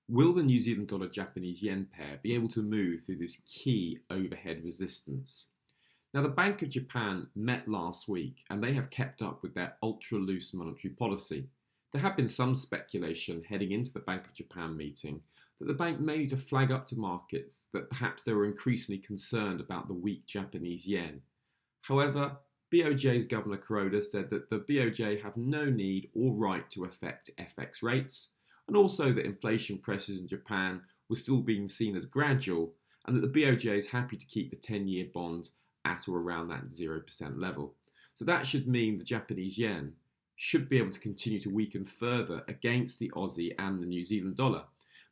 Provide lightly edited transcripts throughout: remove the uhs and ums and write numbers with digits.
Will the New Zealand dollar Japanese yen pair be able to move through this key overhead resistance? Now, the Bank of Japan met last week and they have kept up with their ultra loose monetary policy. There have been some speculation heading into the Bank of Japan meeting that the bank may need to flag up to markets that perhaps they were increasingly concerned about the weak Japanese yen. However, BOJ's Governor Kuroda said that the BOJ have no need or right to affect FX rates, and also that inflation pressures in Japan were still being seen as gradual, and that the BOJ is happy to keep the 10-year bond at or around that 0% level. So that should mean the Japanese yen should be able to continue to weaken further against the Aussie and the New Zealand dollar.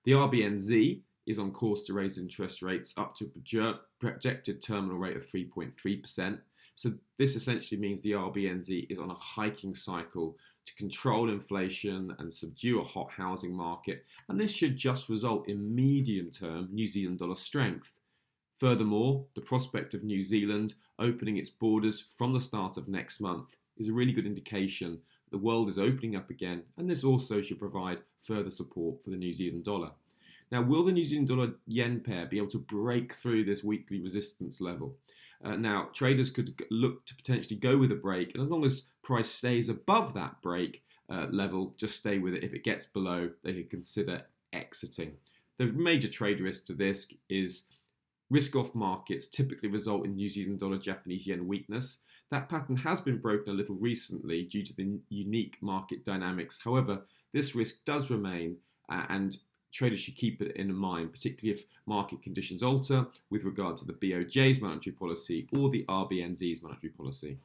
The RBNZ is on course to raise interest rates up to a projected terminal rate of 3.3%. So this essentially means the RBNZ is on a hiking cycle to control inflation and subdue a hot housing market, and this should just result in medium-term New Zealand dollar strength. Furthermore, the prospect of New Zealand opening its borders from the start of next month is a really good indication that the world is opening up again, and this also should provide further support for the New Zealand dollar. Now, will the New Zealand dollar yen pair be able to break through this weekly resistance level? Now, traders could look to potentially go with a break, and as long as price stays above that break level, just stay with it. If it gets below, they could consider exiting. The major trade risk to this is risk-off markets typically result in New Zealand dollar Japanese yen weakness. That pattern has been broken a little recently due to the unique market dynamics. However, this risk does remain, and traders should keep it in mind, particularly if market conditions alter with regard to the BOJ's monetary policy or the RBNZ's monetary policy.